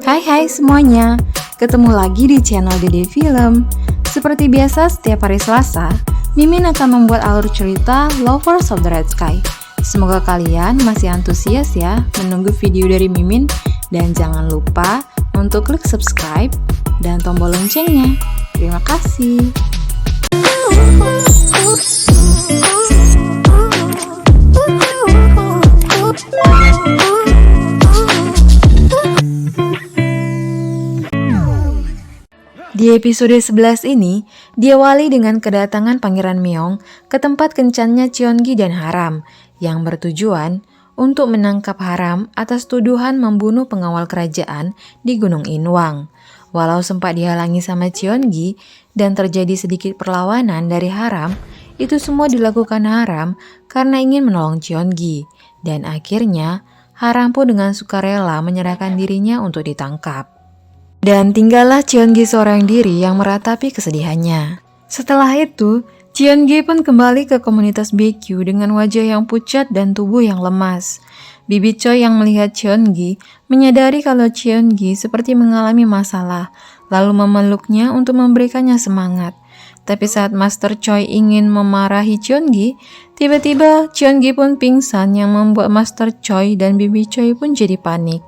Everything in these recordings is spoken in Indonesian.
Hai semuanya, ketemu lagi di channel Dede Film. Seperti biasa setiap hari Selasa, Mimin akan membuat alur cerita Lovers of the Red Sky. Semoga kalian masih antusias ya menunggu video dari Mimin. Dan jangan lupa untuk klik subscribe dan tombol loncengnya. Terima kasih. Di episode 11 ini, diawali dengan kedatangan Pangeran Meong ke tempat kencannya Cheongi dan Haram yang bertujuan untuk menangkap Haram atas tuduhan membunuh pengawal kerajaan di Gunung Inwang. Walau sempat dihalangi sama Cheongi dan terjadi sedikit perlawanan dari Haram, itu semua dilakukan Haram karena ingin menolong Cheongi. Dan akhirnya, Haram pun dengan sukarela menyerahkan dirinya untuk ditangkap. Dan tinggallah Cheongi seorang diri yang meratapi kesedihannya. Setelah itu, Cheongi pun kembali ke komunitas BQ dengan wajah yang pucat dan tubuh yang lemas. Bibi Choi yang melihat Cheongi menyadari kalau Cheongi seperti mengalami masalah, lalu memeluknya untuk memberikannya semangat. Tapi saat Master Choi ingin memarahi Cheongi, tiba-tiba Cheongi pun pingsan yang membuat Master Choi dan Bibi Choi pun jadi panik.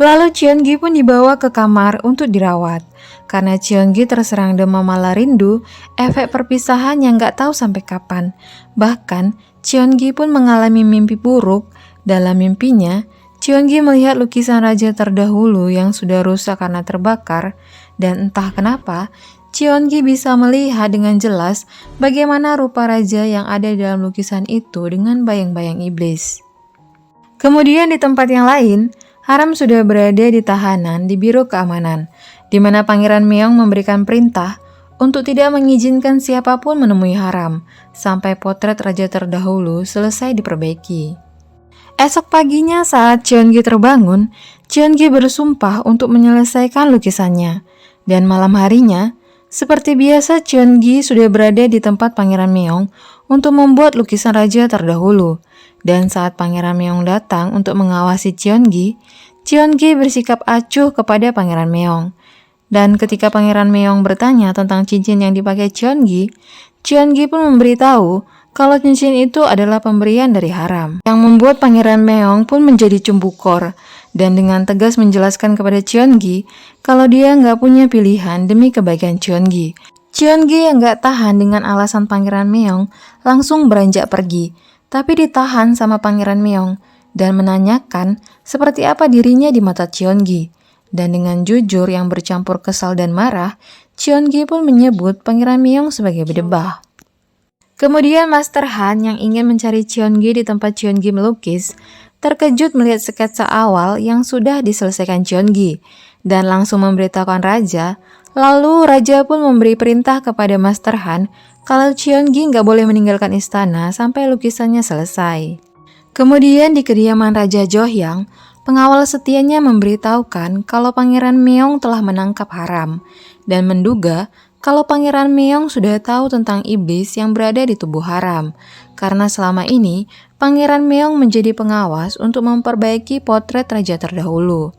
Lalu Cheongi pun dibawa ke kamar untuk dirawat. Karena Cheongi terserang demam ala rindu, efek perpisahan yang gak tahu sampai kapan. Bahkan, Cheongi pun mengalami mimpi buruk. Dalam mimpinya, Cheongi melihat lukisan raja terdahulu yang sudah rusak karena terbakar. Dan entah kenapa, Cheongi bisa melihat dengan jelas bagaimana rupa raja yang ada dalam lukisan itu dengan bayang-bayang iblis. Kemudian di tempat yang lain, Haram sudah berada di tahanan di Biro Keamanan, di mana Pangeran Meong memberikan perintah untuk tidak mengizinkan siapapun menemui Haram sampai potret raja terdahulu selesai diperbaiki. Esok paginya saat Cheongi terbangun, Cheongi bersumpah untuk menyelesaikan lukisannya. Dan malam harinya, seperti biasa Cheongi sudah berada di tempat Pangeran Meong untuk membuat lukisan raja terdahulu. Dan saat Pangeran Meong datang untuk mengawasi Cheongi, Cheongi bersikap acuh kepada Pangeran Meong. Dan ketika Pangeran Meong bertanya tentang cincin yang dipakai Cheongi, Cheongi pun memberitahu kalau cincin itu adalah pemberian dari Haram. Yang membuat Pangeran Meong pun menjadi cembukor dan dengan tegas menjelaskan kepada Cheongi kalau dia nggak punya pilihan demi kebaikan Cheongi. Cheongi yang nggak tahan dengan alasan Pangeran Meong langsung beranjak pergi. Tapi ditahan sama Pangeran Meong dan menanyakan seperti apa dirinya di mata Cheongi. Dan dengan jujur yang bercampur kesal dan marah, Cheongi pun menyebut Pangeran Meong sebagai bedebah. Kemudian Master Han yang ingin mencari Cheongi di tempat Cheongi melukis, terkejut melihat sketsa awal yang sudah diselesaikan Cheongi dan langsung memberitahukan Raja. Lalu Raja pun memberi perintah kepada Master Han kalau Cheongi nggak boleh meninggalkan istana sampai lukisannya selesai. Kemudian di kediaman Raja Johyang, pengawal setianya memberitahukan kalau Pangeran Meong telah menangkap Haram dan menduga kalau Pangeran Meong sudah tahu tentang iblis yang berada di tubuh Haram. Karena selama ini, Pangeran Meong menjadi pengawas untuk memperbaiki potret raja terdahulu.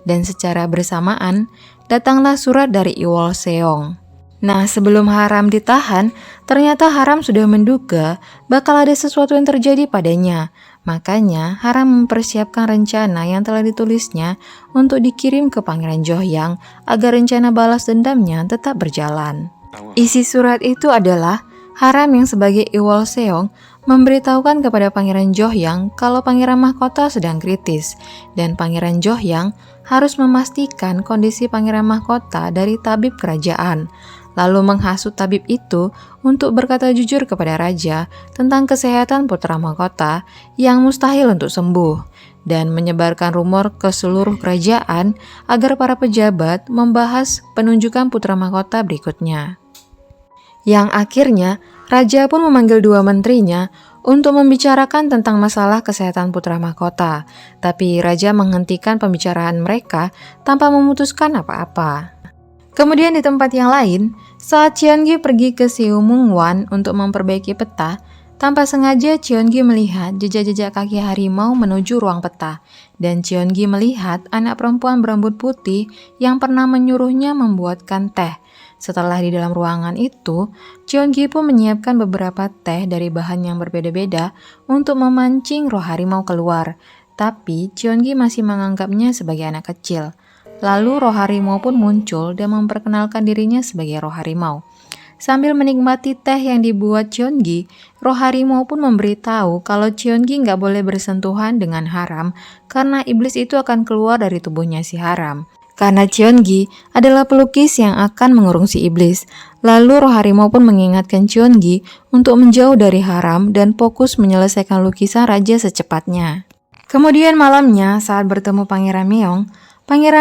Dan secara bersamaan, datanglah surat dari Iwol Seong. Nah, sebelum Haram ditahan, ternyata Haram sudah menduga bakal ada sesuatu yang terjadi padanya. Makanya, Haram mempersiapkan rencana yang telah ditulisnya untuk dikirim ke Pangeran Johyang agar rencana balas dendamnya tetap berjalan. Isi surat itu adalah Haram yang sebagai Iwol Seong memberitahukan kepada Pangeran Johyang kalau Pangeran Mahkota sedang kritis dan Pangeran Johyang harus memastikan kondisi Pangeran Mahkota dari tabib kerajaan. Lalu menghasut tabib itu untuk berkata jujur kepada raja tentang kesehatan putra mahkota yang mustahil untuk sembuh dan menyebarkan rumor ke seluruh kerajaan agar para pejabat membahas penunjukan putra mahkota berikutnya. Yang akhirnya raja pun memanggil dua menterinya untuk membicarakan tentang masalah kesehatan putra mahkota, tapi raja menghentikan pembicaraan mereka tanpa memutuskan apa-apa. Kemudian di tempat yang lain, saat Cheongi pergi ke Siumung Wan untuk memperbaiki peta, Tanpa sengaja Cheongi melihat jejak-jejak kaki harimau menuju ruang peta, dan Cheongi melihat anak perempuan berambut putih yang pernah menyuruhnya membuatkan teh. Setelah di dalam ruangan itu, Cheongi pun menyiapkan beberapa teh dari bahan yang berbeda-beda untuk memancing roh harimau keluar. Tapi Cheongi masih menganggapnya sebagai anak kecil. Lalu roh harimau pun muncul dan memperkenalkan dirinya sebagai roh harimau. Sambil menikmati teh yang dibuat Cheongi, roh harimau pun memberitahu kalau Cheongi nggak boleh bersentuhan dengan haram karena iblis itu akan keluar dari tubuhnya si haram. Karena Cheongi adalah pelukis yang akan mengurung si iblis. Lalu roh harimau pun mengingatkan Cheongi untuk menjauh dari haram dan fokus menyelesaikan lukisan raja secepatnya. Kemudian malamnya saat bertemu Pangeran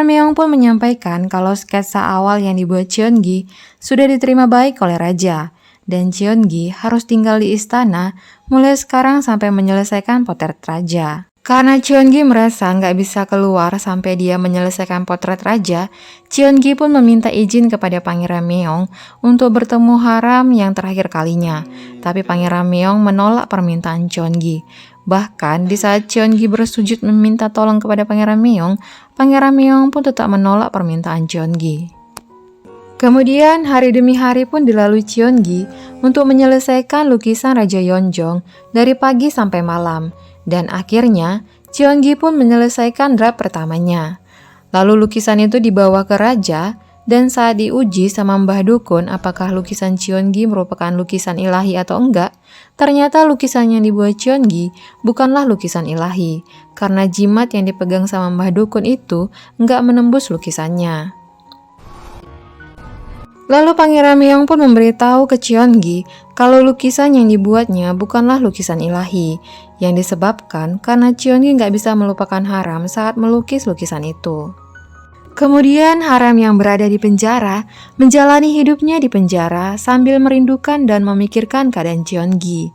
Meong pun menyampaikan kalau sketsa awal yang dibuat Cheongi sudah diterima baik oleh raja. Dan Cheongi harus tinggal di istana mulai sekarang sampai menyelesaikan potret raja. Karena Cheongi merasa nggak bisa keluar sampai dia menyelesaikan potret raja, Cheongi pun meminta izin kepada Pangeran Meong untuk bertemu haram yang terakhir kalinya. Tapi Pangeran Meong menolak permintaan Cheongi. Bahkan di saat Cheongi bersujud meminta tolong kepada Pangeran Meong pun tetap menolak permintaan Cheongi. Kemudian hari demi hari pun dilalui Cheongi untuk menyelesaikan lukisan Raja Yeonjong dari pagi sampai malam. Dan akhirnya, Cheongi pun menyelesaikan draft pertamanya. Lalu lukisan itu dibawa ke raja, dan saat diuji sama Mbah Dukun apakah lukisan Cheongi merupakan lukisan ilahi atau enggak, ternyata lukisan yang dibuat Cheongi bukanlah lukisan ilahi, karena jimat yang dipegang sama Mbah Dukun itu enggak menembus lukisannya. Lalu Pangeran Meong pun memberitahu ke Cheongi kalau lukisan yang dibuatnya bukanlah lukisan ilahi, yang disebabkan karena Cheongi nggak bisa melupakan haram saat melukis lukisan itu. Kemudian haram yang berada di penjara menjalani hidupnya di penjara sambil merindukan dan memikirkan keadaan Cheongi.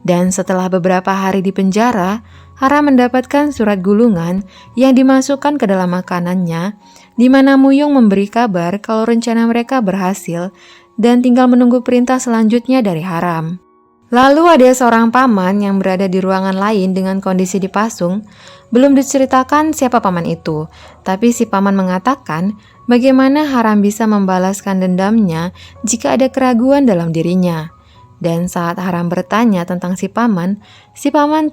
Dan setelah beberapa hari di penjara, haram mendapatkan surat gulungan yang dimasukkan ke dalam makanannya, di mana Muyung memberi kabar kalau rencana mereka berhasil dan tinggal menunggu perintah selanjutnya dari haram. Lalu ada seorang paman yang berada di ruangan lain dengan kondisi dipasung. Belum diceritakan siapa paman itu, tapi si paman mengatakan bagaimana haram bisa membalaskan dendamnya jika ada keraguan dalam dirinya. Dan saat haram bertanya tentang si paman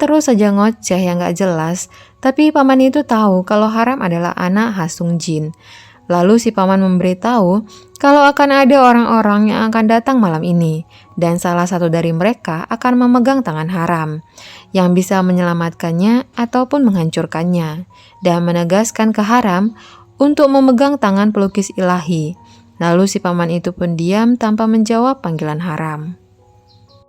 terus saja ngoceh yang gak jelas, tapi paman itu tahu kalau haram adalah anak Hasung Jin. Lalu si paman memberitahu kalau akan ada orang-orang yang akan datang malam ini, dan salah satu dari mereka akan memegang tangan haram, yang bisa menyelamatkannya ataupun menghancurkannya, dan menegaskan ke haram untuk memegang tangan pelukis ilahi. Lalu si paman itu pun diam tanpa menjawab panggilan haram.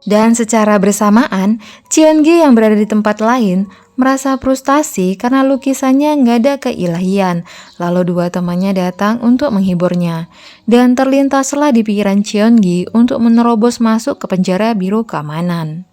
Dan secara bersamaan, Cheongi yang berada di tempat lain merasa frustasi karena lukisannya nggak ada keilahian. Lalu dua temannya datang untuk menghiburnya. Dan terlintaslah di pikiran Cheongi untuk menerobos masuk ke penjara biro keamanan.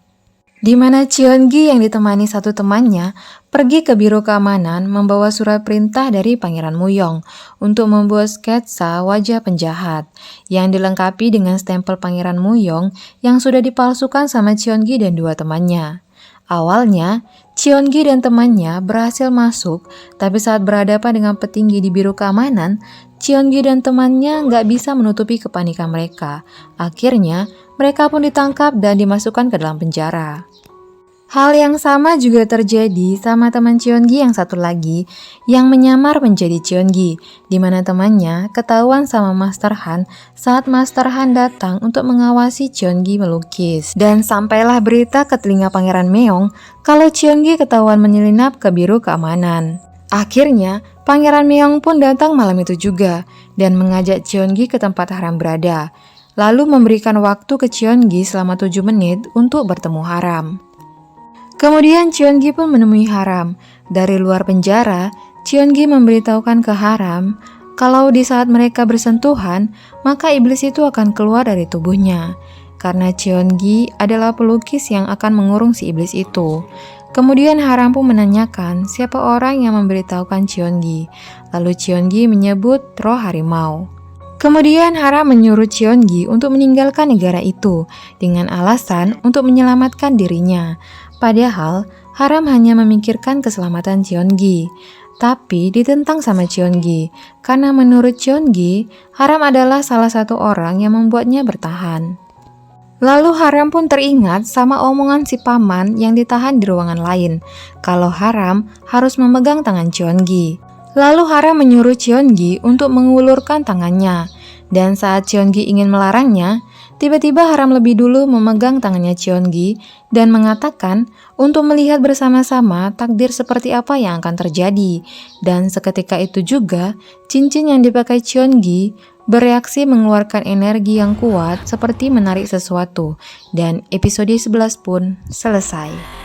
Di mana Cheongi yang ditemani satu temannya pergi ke biro keamanan membawa surat perintah dari Pangeran Muyong untuk membuat sketsa wajah penjahat yang dilengkapi dengan stempel Pangeran Muyong yang sudah dipalsukan sama Cheongi dan dua temannya. Awalnya, Cheongi dan temannya berhasil masuk, tapi saat berhadapan dengan petinggi di biro keamanan, Cheongi dan temannya nggak bisa menutupi kepanikan mereka. Akhirnya, mereka pun ditangkap dan dimasukkan ke dalam penjara. Hal yang sama juga terjadi sama teman Cheongi yang satu lagi yang menyamar menjadi Cheongi, di mana temannya ketahuan sama Master Han saat Master Han datang untuk mengawasi Cheongi melukis. Dan sampailah berita ke telinga Pangeran Meong kalau Cheongi ketahuan menyelinap ke biro keamanan. Akhirnya, Pangeran Meong pun datang malam itu juga dan mengajak Cheongi ke tempat haram berada, lalu memberikan waktu ke Cheongi selama 7 menit untuk bertemu haram. Kemudian Cheongi pun menemui haram. Dari luar penjara, Cheongi memberitahukan ke haram kalau di saat mereka bersentuhan, maka iblis itu akan keluar dari tubuhnya. Karena Cheongi adalah pelukis yang akan mengurung si iblis itu. Kemudian haram pun menanyakan siapa orang yang memberitahukan Cheongi. Lalu Cheongi menyebut roh harimau. Kemudian Haram menyuruh Cheongi untuk meninggalkan negara itu dengan alasan untuk menyelamatkan dirinya. Padahal Haram hanya memikirkan keselamatan Cheongi. Tapi ditentang sama Cheongi karena menurut Cheongi, Haram adalah salah satu orang yang membuatnya bertahan. Lalu Haram pun teringat sama omongan si paman yang ditahan di ruangan lain, kalau Haram harus memegang tangan Cheongi. Lalu Haram menyuruh Cheongi untuk mengulurkan tangannya, dan saat Cheongi ingin melarangnya, tiba-tiba Haram lebih dulu memegang tangannya Cheongi dan mengatakan untuk melihat bersama-sama takdir seperti apa yang akan terjadi. Dan seketika itu juga, cincin yang dipakai Cheongi bereaksi mengeluarkan energi yang kuat seperti menarik sesuatu, dan episode 11 pun selesai.